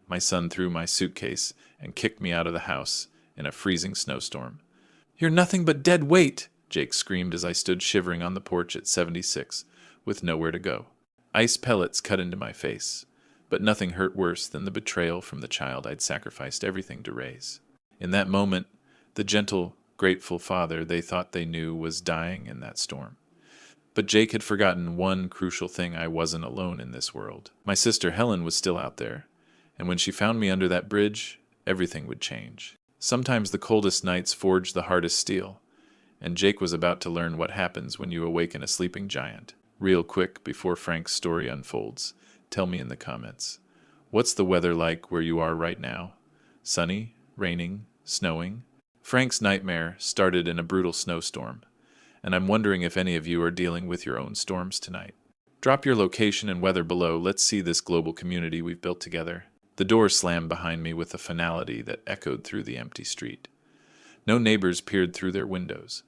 My son threw my suitcase and kicked me out of the house in a freezing snowstorm. "You're nothing but dead weight!" Jake screamed as I stood shivering on the porch at 76, with nowhere to go. Ice pellets cut into my face, but nothing hurt worse than the betrayal from the child I'd sacrificed everything to raise. In that moment, the gentle, grateful father they thought they knew was dying in that storm. But Jake had forgotten one crucial thing: I wasn't alone in this world. My sister Helen was still out there, and when she found me under that bridge, everything would change. Sometimes the coldest nights forge the hardest steel, and Jake was about to learn what happens when you awaken a sleeping giant. Real quick, before Frank's story unfolds, tell me in the comments, what's the weather like where you are right now? Sunny? Raining? Snowing? Frank's nightmare started in a brutal snowstorm, and I'm wondering if any of you are dealing with your own storms tonight. Drop your location and weather below. Let's see this global community we've built together. The door slammed behind me with a finality that echoed through the empty street. No neighbors peered through their windows.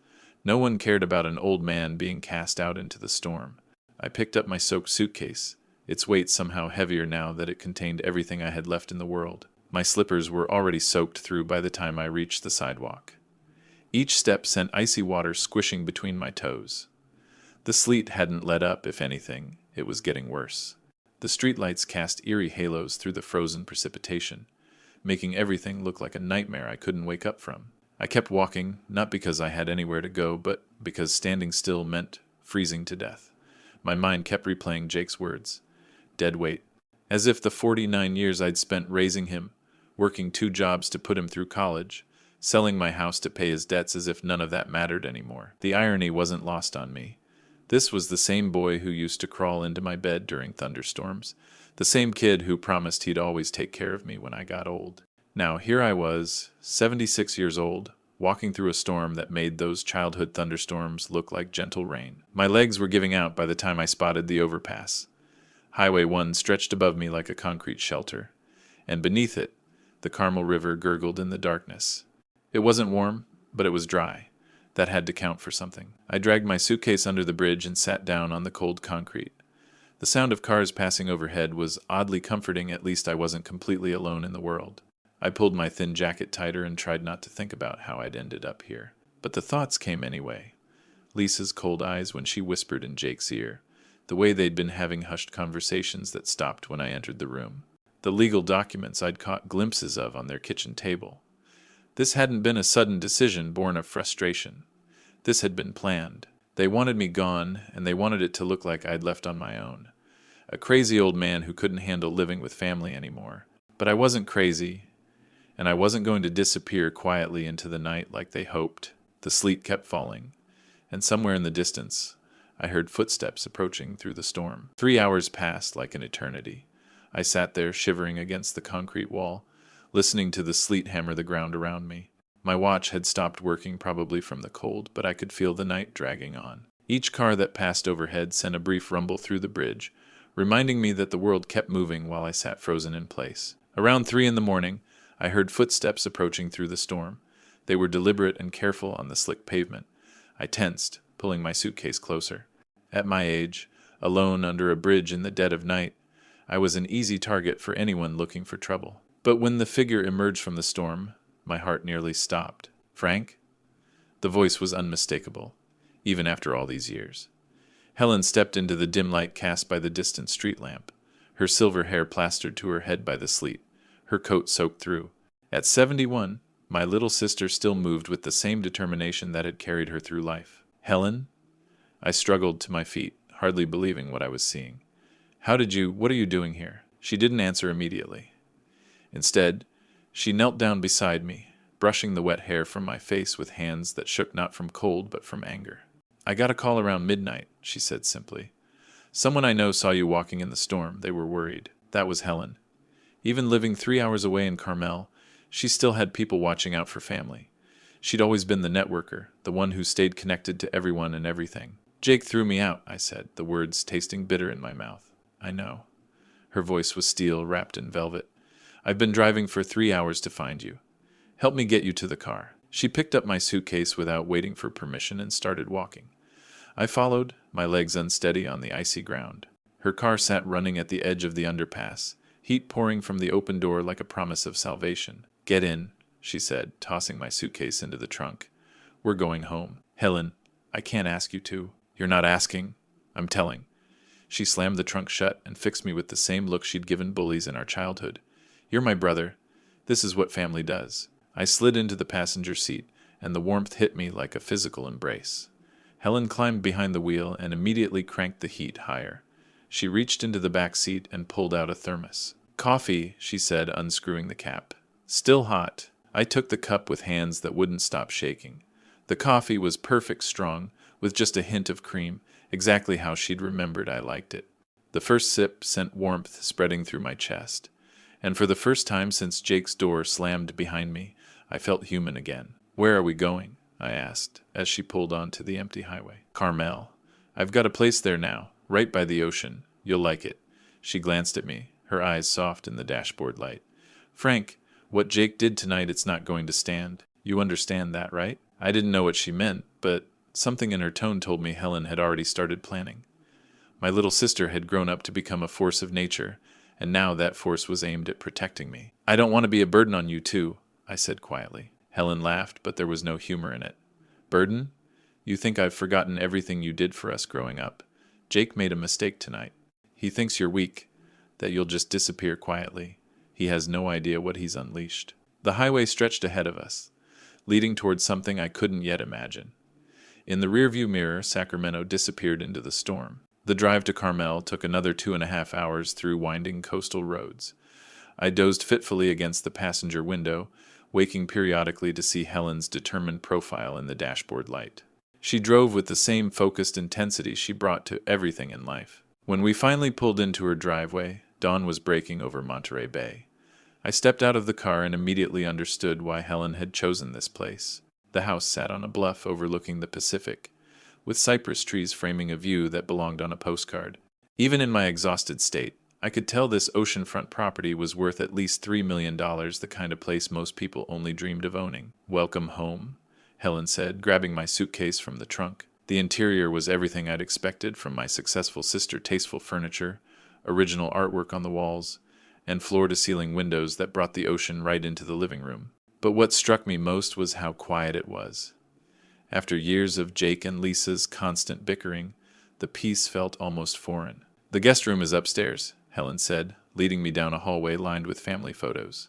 No one cared about an old man being cast out into the storm. I picked up my soaked suitcase, its weight somehow heavier now that it contained everything I had left in the world. My slippers were already soaked through by the time I reached the sidewalk. Each step sent icy water squishing between my toes. The sleet hadn't let up, if anything, it was getting worse. The streetlights cast eerie halos through the frozen precipitation, making everything look like a nightmare I couldn't wake up from. I kept walking, not because I had anywhere to go, but because standing still meant freezing to death. My mind kept replaying Jake's words. Dead weight. As if the 49 years I'd spent raising him, working 2 jobs to put him through college, selling my house to pay his debts, as if none of that mattered anymore. The irony wasn't lost on me. This was the same boy who used to crawl into my bed during thunderstorms, the same kid who promised he'd always take care of me when I got old. Now here I was, 76 years old, walking through a storm that made those childhood thunderstorms look like gentle rain. My legs were giving out by the time I spotted the overpass. Highway 1 stretched above me like a concrete shelter, and beneath it, the Carmel River gurgled in the darkness. It wasn't warm, but it was dry. That had to count for something. I dragged my suitcase under the bridge and sat down on the cold concrete. The sound of cars passing overhead was oddly comforting. At least I wasn't completely alone in the world. I pulled my thin jacket tighter and tried not to think about how I'd ended up here. But the thoughts came anyway. Lisa's cold eyes when she whispered in Jake's ear, the way they'd been having hushed conversations that stopped when I entered the room, the legal documents I'd caught glimpses of on their kitchen table. This hadn't been a sudden decision born of frustration. This had been planned. They wanted me gone, and they wanted it to look like I'd left on my own. A crazy old man who couldn't handle living with family anymore. But I wasn't crazy, and I wasn't going to disappear quietly into the night like they hoped. The sleet kept falling, and somewhere in the distance, I heard footsteps approaching through the storm. 3 hours passed like an eternity. I sat there shivering against the concrete wall, listening to the sleet hammer the ground around me. My watch had stopped working, probably from the cold, but I could feel the night dragging on. Each car that passed overhead sent a brief rumble through the bridge, reminding me that the world kept moving while I sat frozen in place. Around 3 in the morning, I heard footsteps approaching through the storm. They were deliberate and careful on the slick pavement. I tensed, pulling my suitcase closer. At my age, alone under a bridge in the dead of night, I was an easy target for anyone looking for trouble. But when the figure emerged from the storm, my heart nearly stopped. Frank? The voice was unmistakable, even after all these years. Helen stepped into the dim light cast by the distant street lamp, her silver hair plastered to her head by the sleet, her coat soaked through. At 71, my little sister still moved with the same determination that had carried her through life. Helen? I struggled to my feet, hardly believing what I was seeing. What are you doing here? She didn't answer immediately. Instead, she knelt down beside me, brushing the wet hair from my face with hands that shook not from cold but from anger. I got a call around midnight, she said simply. Someone I know saw you walking in the storm. They were worried. That was Helen. Even living 3 hours away in Carmel, she still had people watching out for family. She'd always been the networker, the one who stayed connected to everyone and everything. Jake threw me out, I said, the words tasting bitter in my mouth. I know. Her voice was steel, wrapped in velvet. I've been driving for 3 hours to find you. Help me get you to the car. She picked up my suitcase without waiting for permission and started walking. I followed, my legs unsteady on the icy ground. Her car sat running at the edge of the underpass, heat pouring from the open door like a promise of salvation. "Get in," she said, tossing my suitcase into the trunk. "We're going home." "Helen, I can't ask you to." "You're not asking. I'm telling." She slammed the trunk shut and fixed me with the same look she'd given bullies in our childhood. "You're my brother. This is what family does." I slid into the passenger seat, and the warmth hit me like a physical embrace. Helen climbed behind the wheel and immediately cranked the heat higher. She reached into the back seat and pulled out a thermos. "Coffee," she said, unscrewing the cap. "Still hot." I took the cup with hands that wouldn't stop shaking. The coffee was perfect strong, with just a hint of cream, exactly how she'd remembered I liked it. The first sip sent warmth spreading through my chest. And for the first time since Jake's door slammed behind me, I felt human again. "Where are we going?" I asked, as she pulled onto the empty highway. "Carmel. I've got a place there now, right by the ocean. You'll like it." She glanced at me, her eyes soft in the dashboard light. "Frank, what Jake did tonight, it's not going to stand. You understand that, right?" I didn't know what she meant, but something in her tone told me Helen had already started planning. My little sister had grown up to become a force of nature, and now that force was aimed at protecting me. "I don't want to be a burden on you, too," I said quietly. Helen laughed, but there was no humor in it. "Burden? You think I've forgotten everything you did for us growing up. Jake made a mistake tonight. He thinks you're weak, that you'll just disappear quietly. He has no idea what he's unleashed." The highway stretched ahead of us, leading towards something I couldn't yet imagine. In the rearview mirror, Sacramento disappeared into the storm. The drive to Carmel took another 2.5 hours through winding coastal roads. I dozed fitfully against the passenger window, waking periodically to see Helen's determined profile in the dashboard light. She drove with the same focused intensity she brought to everything in life. When we finally pulled into her driveway, dawn was breaking over Monterey Bay. I stepped out of the car and immediately understood why Helen had chosen this place. The house sat on a bluff overlooking the Pacific, with cypress trees framing a view that belonged on a postcard. Even in my exhausted state, I could tell this oceanfront property was worth at least $3 million, the kind of place most people only dreamed of owning. "Welcome home," Helen said, grabbing my suitcase from the trunk. The interior was everything I'd expected from my successful sister: tasteful furniture, original artwork on the walls, and floor-to-ceiling windows that brought the ocean right into the living room. But what struck me most was how quiet it was. After years of Jake and Lisa's constant bickering, the peace felt almost foreign. "The guest room is upstairs," Helen said, leading me down a hallway lined with family photos.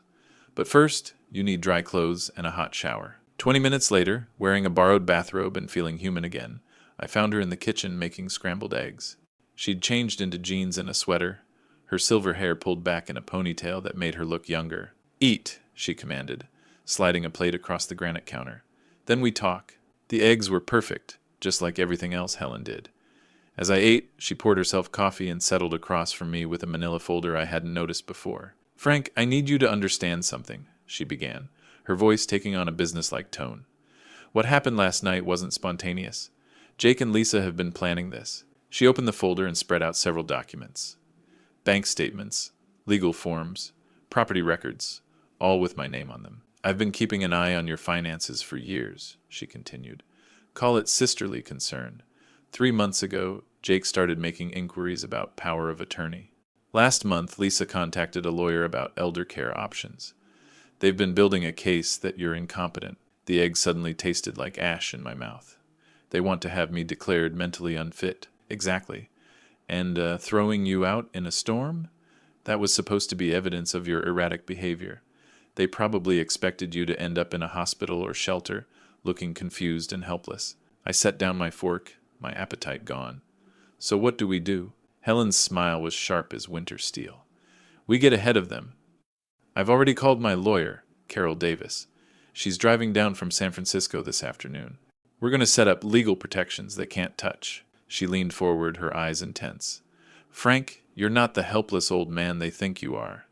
"But first, you need dry clothes and a hot shower." 20 minutes later, wearing a borrowed bathrobe and feeling human again, I found her in the kitchen making scrambled eggs. She'd changed into jeans and a sweater, her silver hair pulled back in a ponytail that made her look younger. "Eat," she commanded, sliding a plate across the granite counter. "Then we talk." The eggs were perfect, just like everything else Helen did. As I ate, she poured herself coffee and settled across from me with a manila folder I hadn't noticed before. "Frank, I need you to understand something," she began, her voice taking on a businesslike tone. "What happened last night wasn't spontaneous. Jake and Lisa have been planning this." She opened the folder and spread out several documents. Bank statements, legal forms, property records, all with my name on them. "I've been keeping an eye on your finances for years," she continued. "Call it sisterly concern. 3 months ago, Jake started making inquiries about power of attorney. Last month, Lisa contacted a lawyer about elder care options. They've been building a case that you're incompetent." The egg suddenly tasted like ash in my mouth. "They want to have me declared mentally unfit." "Exactly. And throwing you out in a storm? That was supposed to be evidence of your erratic behavior. They probably expected you to end up in a hospital or shelter, looking confused and helpless." I set down my fork, my appetite gone. "So what do we do?" Helen's smile was sharp as winter steel. "We get ahead of them. I've already called my lawyer, Carol Davis. She's driving down from San Francisco this afternoon. We're going to set up legal protections they can't touch." She leaned forward, her eyes intense. "Frank, you're not the helpless old man they think you are.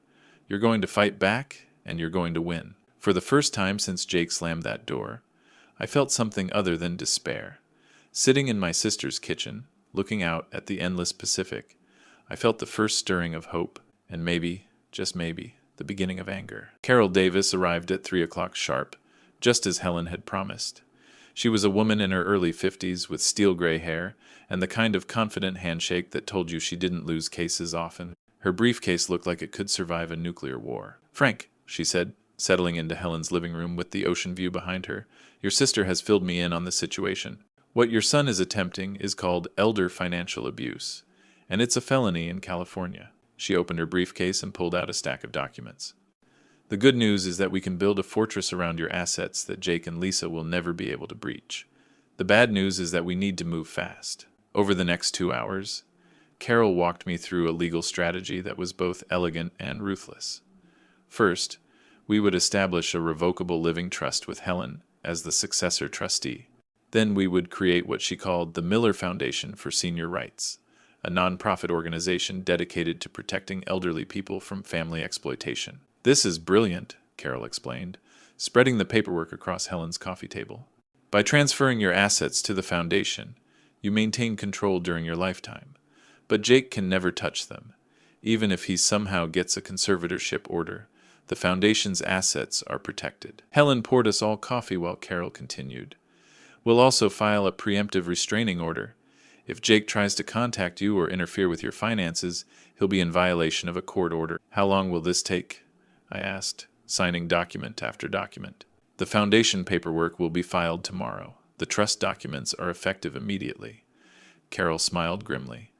You're going to fight back, and you're going to win." For the first time since Jake slammed that door, I felt something other than despair. Sitting in my sister's kitchen, looking out at the endless Pacific, I felt the first stirring of hope, and maybe, just maybe, the beginning of anger. Carol Davis arrived at 3 o'clock sharp, just as Helen had promised. She was a woman in her early 50s with steel gray hair and the kind of confident handshake that told you she didn't lose cases often. Her briefcase looked like it could survive a nuclear war. "Frank," she said, settling into Helen's living room with the ocean view behind her, "your sister has filled me in on the situation. What your son is attempting is called elder financial abuse, and it's a felony in California." She opened her briefcase and pulled out a stack of documents. "The good news is that we can build a fortress around your assets that Jake and Lisa will never be able to breach. The bad news is that we need to move fast." Over the next 2 hours, Carol walked me through a legal strategy that was both elegant and ruthless. First, we would establish a revocable living trust with Helen as the successor trustee. Then we would create what she called the Miller Foundation for Senior Rights, a nonprofit organization dedicated to protecting elderly people from family exploitation. "This is brilliant," Carol explained, spreading the paperwork across Helen's coffee table. "By transferring your assets to the foundation, you maintain control during your lifetime. But Jake can never touch them. Even if he somehow gets a conservatorship order, the foundation's assets are protected." Helen poured us all coffee while Carol continued. "We'll also file a preemptive restraining order. If Jake tries to contact you or interfere with your finances, he'll be in violation of a court order." "How long will this take?" I asked, signing document after document. "The foundation paperwork will be filed tomorrow. The trust documents are effective immediately." Carol smiled grimly.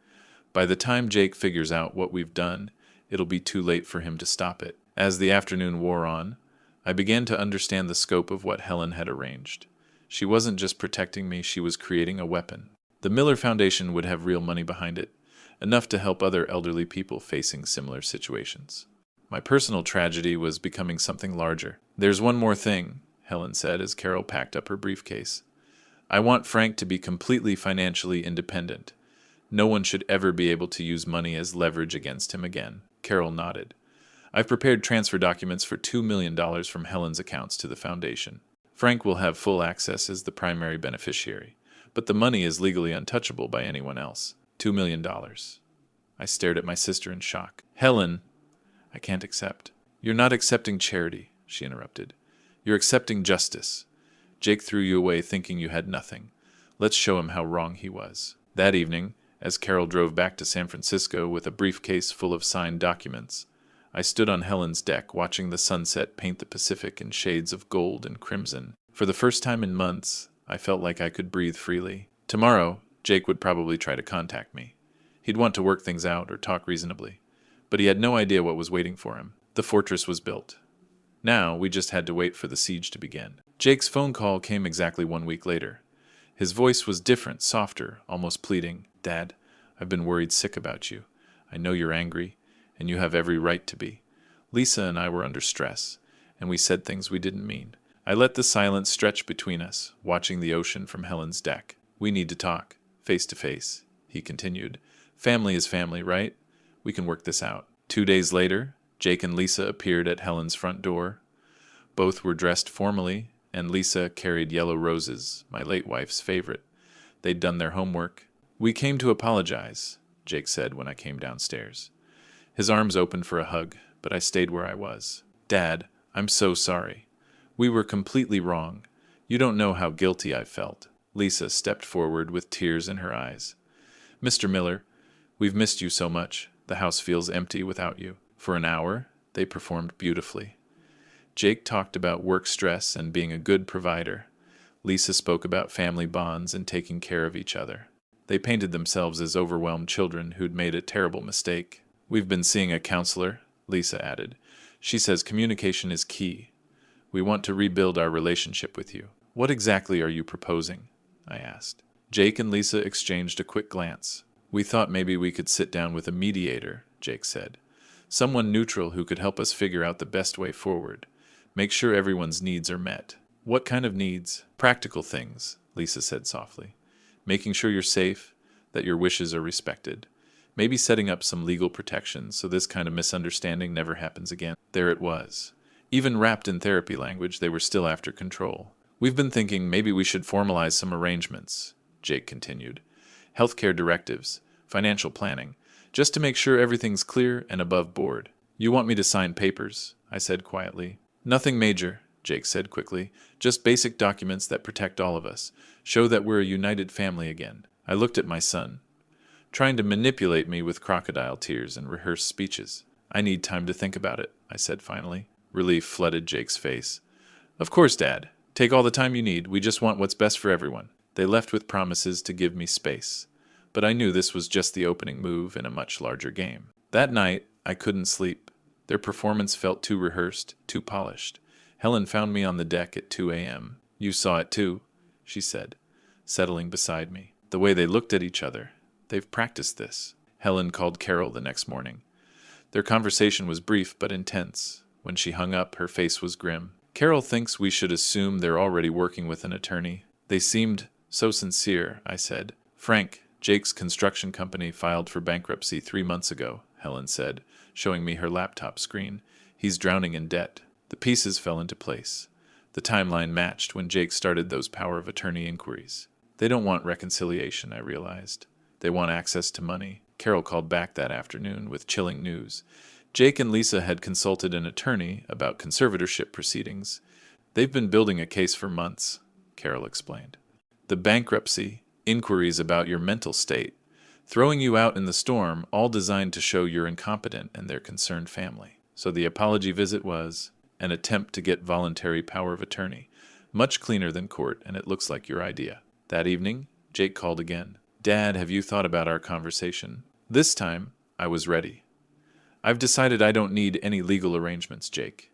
"By the time Jake figures out what we've done, it'll be too late for him to stop it." As the afternoon wore on, I began to understand the scope of what Helen had arranged. She wasn't just protecting me, she was creating a weapon. The Miller Foundation would have real money behind it, enough to help other elderly people facing similar situations. My personal tragedy was becoming something larger. "There's one more thing," Helen said as Carol packed up her briefcase. "I want Frank to be completely financially independent. No one should ever be able to use money as leverage against him again." Carol nodded. "I've prepared transfer documents for $2 million from Helen's accounts to the foundation. Frank will have full access as the primary beneficiary, but the money is legally untouchable by anyone else." $2 million. I stared at my sister in shock. "Helen, I can't accept." "You're not accepting charity," she interrupted. "You're accepting justice. Jake threw you away thinking you had nothing. Let's show him how wrong he was." That evening, as Carol drove back to San Francisco with a briefcase full of signed documents, I stood on Helen's deck watching the sunset paint the Pacific in shades of gold and crimson. For the first time in months, I felt like I could breathe freely. Tomorrow, Jake would probably try to contact me. He'd want to work things out or talk reasonably, but he had no idea what was waiting for him. The fortress was built. Now, we just had to wait for the siege to begin. Jake's phone call came exactly 1 week later. His voice was different, softer, almost pleading. "Dad, I've been worried sick about you. I know you're angry, and you have every right to be. Lisa and I were under stress, and we said things we didn't mean." I let the silence stretch between us, watching the ocean from Helen's deck. "We need to talk, face to face," he continued. "Family is family, right? We can work this out." 2 days later, Jake and Lisa appeared at Helen's front door. Both were dressed formally, and Lisa carried yellow roses, my late wife's favorite. They'd done their homework. "We came to apologize," Jake said when I came downstairs. His arms opened for a hug, but I stayed where I was. "Dad, I'm so sorry. We were completely wrong. You don't know how guilty I felt." Lisa stepped forward with tears in her eyes. "Mr. Miller, we've missed you so much. The house feels empty without you." For an hour, they performed beautifully. Jake talked about work stress and being a good provider. Lisa spoke about family bonds and taking care of each other. They painted themselves as overwhelmed children who'd made a terrible mistake. "We've been seeing a counselor," Lisa added. "She says communication is key. We want to rebuild our relationship with you." "What exactly are you proposing?" I asked. Jake and Lisa exchanged a quick glance. "We thought maybe we could sit down with a mediator," Jake said. "Someone neutral who could help us figure out the best way forward. Make sure everyone's needs are met." "What kind of needs?" "Practical things," Lisa said softly. "Making sure you're safe, that your wishes are respected. Maybe setting up some legal protections so this kind of misunderstanding never happens again." There it was. Even wrapped in therapy language, they were still after control. "We've been thinking maybe we should formalize some arrangements," Jake continued. "Healthcare directives, financial planning, just to make sure everything's clear and above board." "You want me to sign papers?" I said quietly. "Nothing major," Jake said quickly. "Just basic documents that protect all of us. Show that we're a united family again." I looked at my son. trying to manipulate me with crocodile tears and rehearsed speeches. I need time to think about it, I said finally. Relief flooded Jake's face. Of course, Dad. Take all the time you need. We just want what's best for everyone. They left with promises to give me space. But I knew this was just the opening move in a much larger game. That night, I couldn't sleep. Their performance felt too rehearsed, too polished. Helen found me on the deck at 2 a.m. You saw it too, she said, settling beside me. The way they looked at each other. They've practiced this. Helen called Carol the next morning. Their conversation was brief but intense. When she hung up, her face was grim. Carol thinks we should assume they're already working with an attorney. They seemed so sincere, I said. Frank, Jake's construction company, filed for bankruptcy 3 months ago, Helen said, showing me her laptop screen. He's drowning in debt. The pieces fell into place. The timeline matched when Jake started those power of attorney inquiries. They don't want reconciliation, I realized. They want access to money. Carol called back that afternoon with chilling news. Jake and Lisa had consulted an attorney about conservatorship proceedings. They've been building a case for months, Carol explained. The bankruptcy, inquiries about your mental state, throwing you out in the storm, all designed to show you're incompetent and their concerned family. So the apology visit was an attempt to get voluntary power of attorney, much cleaner than court, and it looks like your idea. That evening, Jake called again. Dad, have you thought about our conversation? This time, I was ready. I've decided I don't need any legal arrangements, Jake.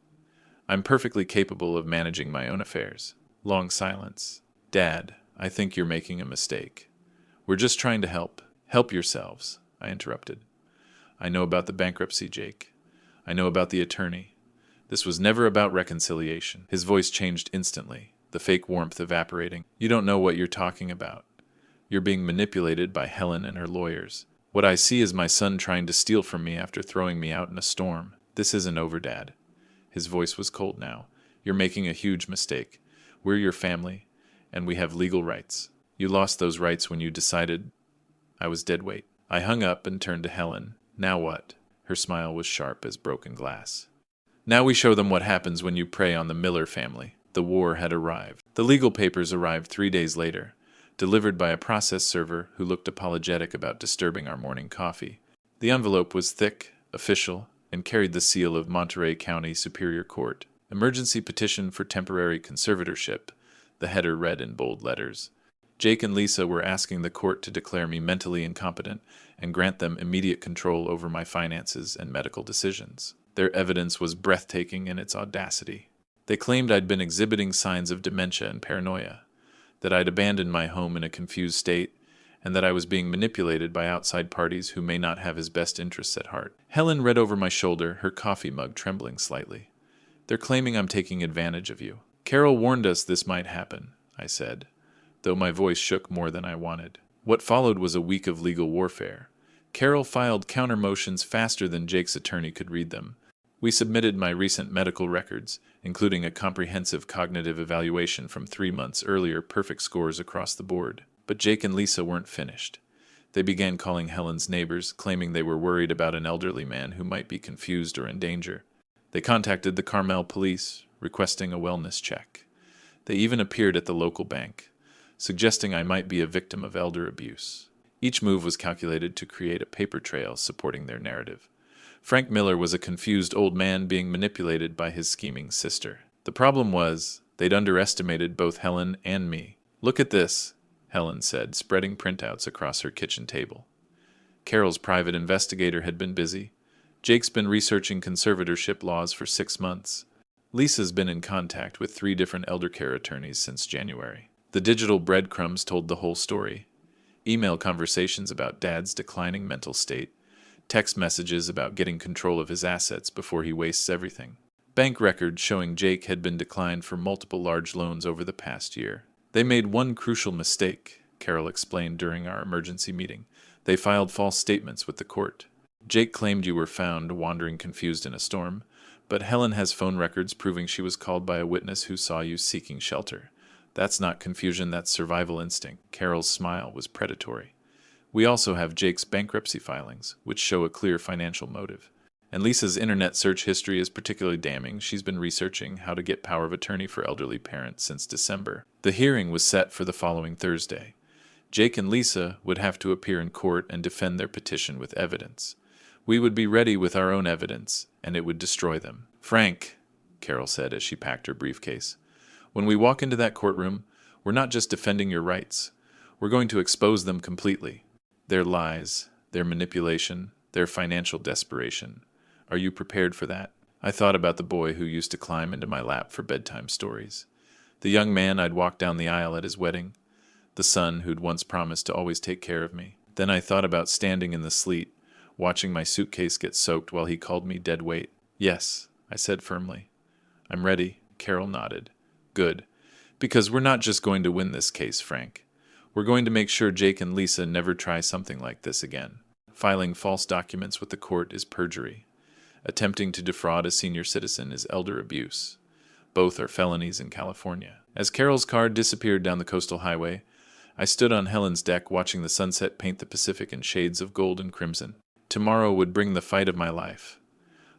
I'm perfectly capable of managing my own affairs. Long silence. Dad, I think you're making a mistake. We're just trying to help. Help yourselves, I interrupted. I know about the bankruptcy, Jake. I know about the attorney. This was never about reconciliation. His voice changed instantly, the fake warmth evaporating. You don't know what you're talking about. You're being manipulated by Helen and her lawyers. What I see is my son trying to steal from me after throwing me out in a storm. This isn't over, Dad. His voice was cold now. You're making a huge mistake. We're your family, and we have legal rights. You lost those rights when you decided I was dead weight. I hung up and turned to Helen. Now what? Her smile was sharp as broken glass. Now we show them what happens when you prey on the Miller family. The war had arrived. The legal papers arrived 3 days later, delivered by a process server who looked apologetic about disturbing our morning coffee. The envelope was thick, official, and carried the seal of Monterey County Superior Court. Emergency petition for temporary conservatorship, the header read in bold letters. Jake and Lisa were asking the court to declare me mentally incompetent and grant them immediate control over my finances and medical decisions. Their evidence was breathtaking in its audacity. They claimed I'd been exhibiting signs of dementia and paranoia, that I'd abandoned my home in a confused state, and that I was being manipulated by outside parties who may not have his best interests at heart. Helen read over my shoulder, her coffee mug trembling slightly. They're claiming I'm taking advantage of you. Carol warned us this might happen, I said, though my voice shook more than I wanted. What followed was a week of legal warfare. Carol filed counter motions faster than Jake's attorney could read them. We submitted my recent medical records, including a comprehensive cognitive evaluation from 3 months earlier, perfect scores across the board. But Jake and Lisa weren't finished. They began calling Helen's neighbors, claiming they were worried about an elderly man who might be confused or in danger. They contacted the Carmel police, requesting a wellness check. They even appeared at the local bank, suggesting I might be a victim of elder abuse. Each move was calculated to create a paper trail supporting their narrative. Frank Miller was a confused old man being manipulated by his scheming sister. The problem was, they'd underestimated both Helen and me. Look at this, Helen said, spreading printouts across her kitchen table. Carol's private investigator had been busy. Jake's been researching conservatorship laws for 6 months. Lisa's been in contact with 3 different elder care attorneys since January. The digital breadcrumbs told the whole story. Email conversations about Dad's declining mental state. Text messages about getting control of his assets before he wastes everything. Bank records showing Jake had been declined for multiple large loans over the past year. They made one crucial mistake, Carol explained during our emergency meeting. They filed false statements with the court. Jake claimed you were found wandering confused in a storm, but Helen has phone records proving she was called by a witness who saw you seeking shelter. That's not confusion, that's survival instinct. Carol's smile was predatory. We also have Jake's bankruptcy filings, which show a clear financial motive. And Lisa's internet search history is particularly damning. She's been researching how to get power of attorney for elderly parents since December. The hearing was set for the following Thursday. Jake and Lisa would have to appear in court and defend their petition with evidence. We would be ready with our own evidence, and it would destroy them. Frank, Carol said as she packed her briefcase, when we walk into that courtroom, we're not just defending your rights. We're going to expose them completely. Their lies, their manipulation, their financial desperation. Are you prepared for that? I thought about the boy who used to climb into my lap for bedtime stories. The young man I'd walked down the aisle at his wedding. The son who'd once promised to always take care of me. Then I thought about standing in the sleet, watching my suitcase get soaked while he called me dead weight. Yes, I said firmly. I'm ready, Carol nodded. Good. Because we're not just going to win this case, Frank. We're going to make sure Jake and Lisa never try something like this again. Filing false documents with the court is perjury. Attempting to defraud a senior citizen is elder abuse. Both are felonies in California. As Carol's car disappeared down the coastal highway, I stood on Helen's deck watching the sunset paint the Pacific in shades of gold and crimson. Tomorrow would bring the fight of my life.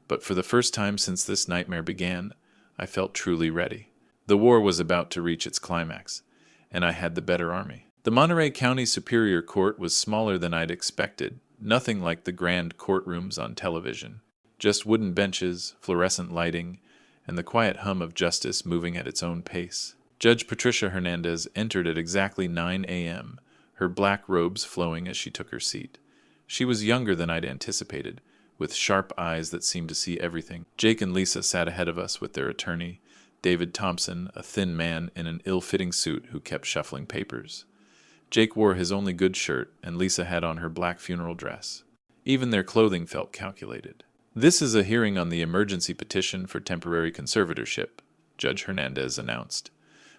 But for the first time since this nightmare began, I felt truly ready. The war was about to reach its climax, and I had the better army. The Monterey County Superior Court was smaller than I'd expected, nothing like the grand courtrooms on television. Just wooden benches, fluorescent lighting, and the quiet hum of justice moving at its own pace. Judge Patricia Hernandez entered at exactly 9 a.m., her black robes flowing as she took her seat. She was younger than I'd anticipated, with sharp eyes that seemed to see everything. Jake and Lisa sat ahead of us with their attorney, David Thompson, a thin man in an ill-fitting suit who kept shuffling papers. Jake wore his only good shirt, and Lisa had on her black funeral dress. Even their clothing felt calculated. This is a hearing on the emergency petition for temporary conservatorship, Judge Hernandez announced.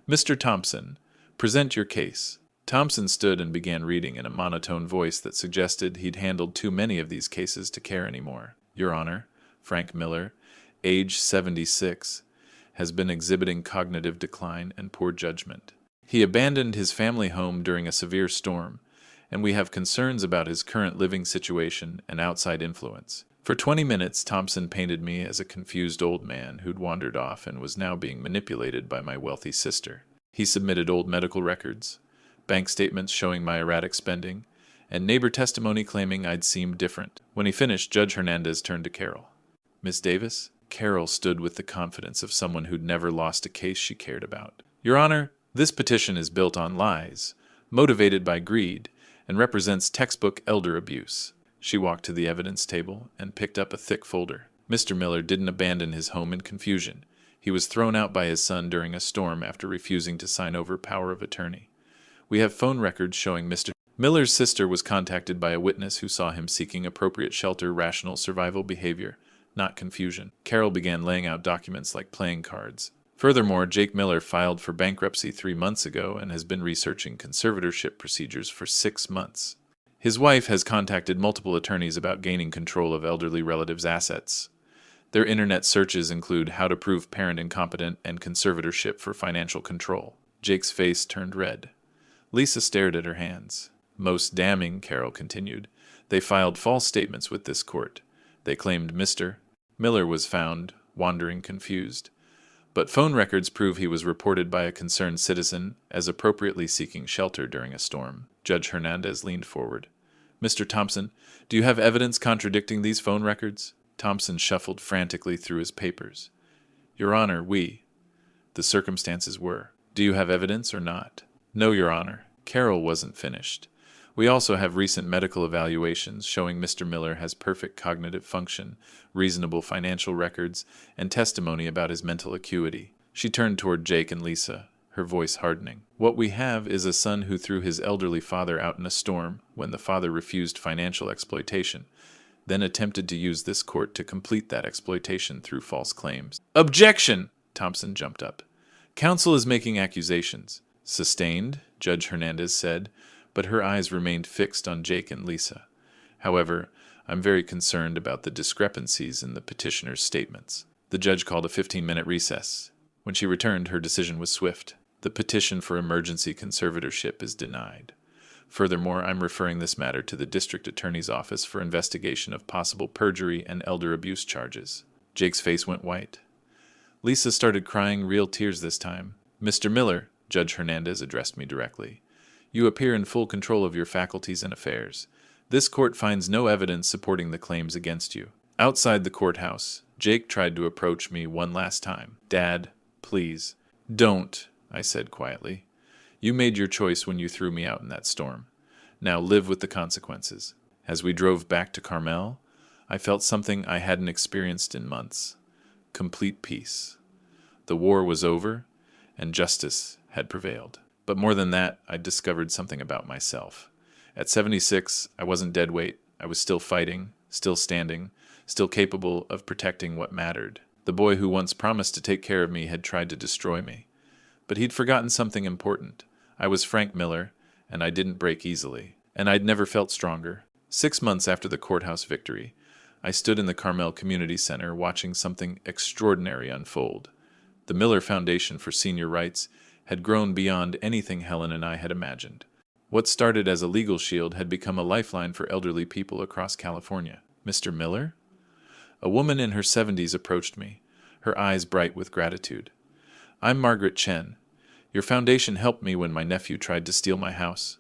Mr. Thompson, present your case. Thompson stood and began reading in a monotone voice that suggested he'd handled too many of these cases to care anymore. Your Honor, Frank Miller, age 76, has been exhibiting cognitive decline and poor judgment. He abandoned his family home during a severe storm, and we have concerns about his current living situation and outside influence. For 20 minutes, Thompson painted me as a confused old man who'd wandered off and was now being manipulated by my wealthy sister. He submitted old medical records, bank statements showing my erratic spending, and neighbor testimony claiming I'd seemed different. When he finished, Judge Hernandez turned to Carol. Miss Davis? Carol stood with the confidence of someone who'd never lost a case she cared about. Your Honor, this petition is built on lies, motivated by greed, and represents textbook elder abuse. She walked to the evidence table and picked up a thick folder. Mr. Miller didn't abandon his home in confusion. He was thrown out by his son during a storm after refusing to sign over power of attorney. We have phone records showing Mr. Miller's sister was contacted by a witness who saw him seeking appropriate shelter, rational survival behavior, not confusion. Carol began laying out documents like playing cards. Furthermore, Jake Miller filed for bankruptcy 3 months ago and has been researching conservatorship procedures for 6 months. His wife has contacted multiple attorneys about gaining control of elderly relatives' assets. Their internet searches include how to prove parent incompetent and conservatorship for financial control. Jake's face turned red. Lisa stared at her hands. Most damning, Carol continued. They filed false statements with this court. They claimed Mr. Miller was found wandering confused. But phone records prove he was reported by a concerned citizen as appropriately seeking shelter during a storm. Judge Hernandez leaned forward. Mr. Thompson, do you have evidence contradicting these phone records? Thompson shuffled frantically through his papers. Your Honor, the circumstances were. Do you have evidence or not? No, Your Honor. Carol wasn't finished. We also have recent medical evaluations showing Mr. Miller has perfect cognitive function, reasonable financial records, and testimony about his mental acuity. She turned toward Jake and Lisa, her voice hardening. What we have is a son who threw his elderly father out in a storm when the father refused financial exploitation, then attempted to use this court to complete that exploitation through false claims. Objection! Thompson jumped up. Counsel is making accusations. Sustained, Judge Hernandez said, but her eyes remained fixed on Jake and Lisa. However, I'm very concerned about the discrepancies in the petitioner's statements. The judge called a 15-minute recess. When she returned, her decision was swift. The petition for emergency conservatorship is denied. Furthermore, I'm referring this matter to the district attorney's office for investigation of possible perjury and elder abuse charges. Jake's face went white. Lisa started crying real tears this time. Mr. Miller, Judge Hernandez addressed me directly. You appear in full control of your faculties and affairs. This court finds no evidence supporting the claims against you. Outside the courthouse, Jake tried to approach me one last time. Dad, please. Don't, I said quietly. You made your choice when you threw me out in that storm. Now live with the consequences. As we drove back to Carmel, I felt something I hadn't experienced in months. Complete peace. The war was over, and justice had prevailed. But more than that, I discovered something about myself. At 76, I wasn't dead weight. I was still fighting, still standing, still capable of protecting what mattered. The boy who once promised to take care of me had tried to destroy me. But he'd forgotten something important. I was Frank Miller, and I didn't break easily. And I'd never felt stronger. 6 months after the courthouse victory, I stood in the Carmel Community Center watching something extraordinary unfold. The Miller Foundation for Senior Rights had grown beyond anything Helen and I had imagined. What started as a legal shield had become a lifeline for elderly people across California. Mr. Miller? A woman in her 70s approached me, her eyes bright with gratitude. I'm Margaret Chen. Your foundation helped me when my nephew tried to steal my house.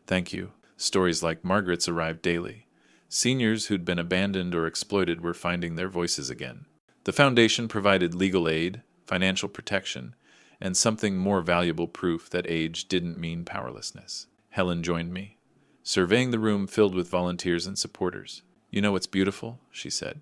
Thank you. Stories like Margaret's arrived daily. Seniors who'd been abandoned or exploited were finding their voices again. The foundation provided legal aid, financial protection, and something more valuable proof that age didn't mean powerlessness. Helen joined me, surveying the room filled with volunteers and supporters. You know what's beautiful? She said.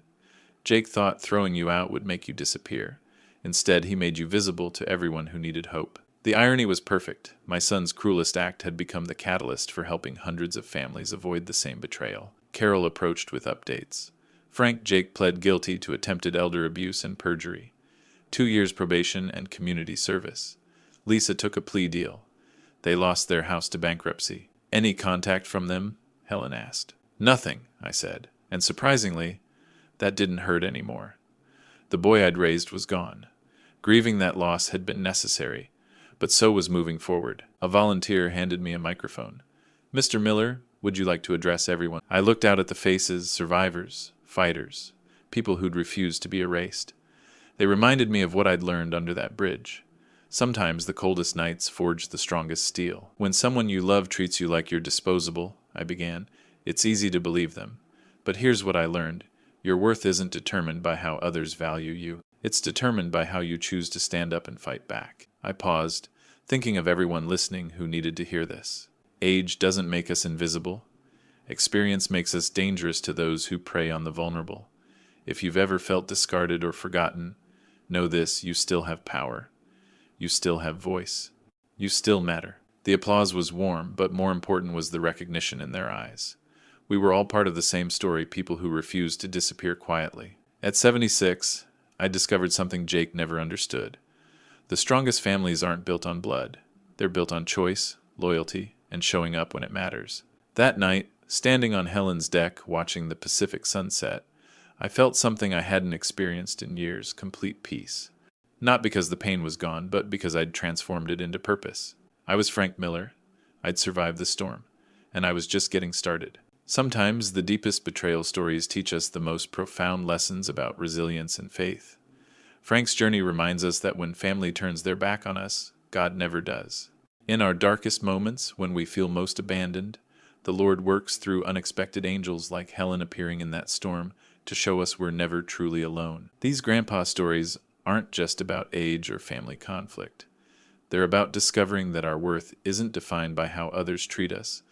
Jake thought throwing you out would make you disappear. Instead, he made you visible to everyone who needed hope. The irony was perfect. My son's cruelest act had become the catalyst for helping hundreds of families avoid the same betrayal. Carol approached with updates. Frank Jake pled guilty to attempted elder abuse and perjury. 2 years probation and community service. Lisa took a plea deal. They lost their house to bankruptcy. Any contact from them? Helen asked. Nothing, I said. And surprisingly, that didn't hurt anymore. The boy I'd raised was gone. Grieving that loss had been necessary, but so was moving forward. A volunteer handed me a microphone. Mr. Miller, would you like to address everyone? I looked out at the faces, survivors, fighters, people who'd refused to be erased. They reminded me of what I'd learned under that bridge. Sometimes the coldest nights forge the strongest steel. When someone you love treats you like you're disposable, I began, it's easy to believe them. But here's what I learned. Your worth isn't determined by how others value you. It's determined by how you choose to stand up and fight back. I paused, thinking of everyone listening who needed to hear this. Age doesn't make us invisible. Experience makes us dangerous to those who prey on the vulnerable. If you've ever felt discarded or forgotten, know this, you still have power. You still have voice. You still matter. The applause was warm, but more important was the recognition in their eyes. We were all part of the same story, people who refused to disappear quietly. At 76, I discovered something Jake never understood. The strongest families aren't built on blood. They're built on choice, loyalty, and showing up when it matters. That night, standing on Helen's deck watching the Pacific sunset, I felt something I hadn't experienced in years, complete peace. Not because the pain was gone, but because I'd transformed it into purpose. I was Frank Miller. I'd survived the storm, and I was just getting started. Sometimes the deepest betrayal stories teach us the most profound lessons about resilience and faith. Frank's journey reminds us that when family turns their back on us, God never does. In our darkest moments, when we feel most abandoned, the Lord works through unexpected angels like Helen appearing in that storm to show us we're never truly alone. These grandpa stories aren't just about age or family conflict. They're about discovering that our worth isn't defined by how others treat us,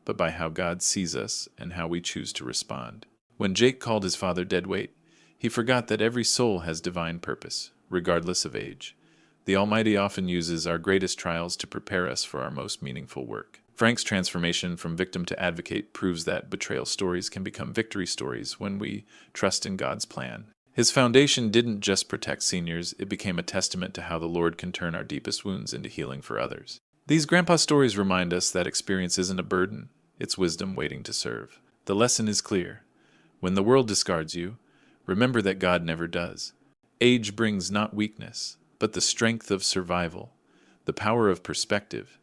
but by how God sees us and how we choose to respond. When Jake called his father deadweight, he forgot that every soul has divine purpose, regardless of age. The Almighty often uses our greatest trials to prepare us for our most meaningful work. Frank's transformation from victim to advocate proves that betrayal stories can become victory stories when we trust in God's plan. His foundation didn't just protect seniors, it became a testament to how the Lord can turn our deepest wounds into healing for others. These grandpa stories remind us that experience isn't a burden, it's wisdom waiting to serve. The lesson is clear. When the world discards you, remember that God never does. Age brings not weakness, but the strength of survival, the power of perspective,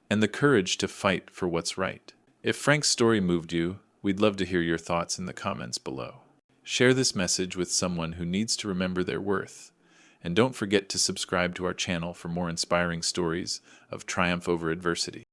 and the courage to fight for what's right. If Frank's story moved you, we'd love to hear your thoughts in the comments below. Share this message with someone who needs to remember their worth. And don't forget to subscribe to our channel for more inspiring stories of triumph over adversity.